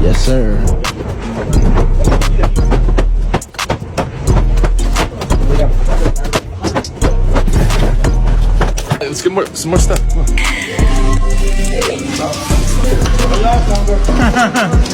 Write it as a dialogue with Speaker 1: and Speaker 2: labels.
Speaker 1: Yes, sir. Let's get some more stuff. Come on.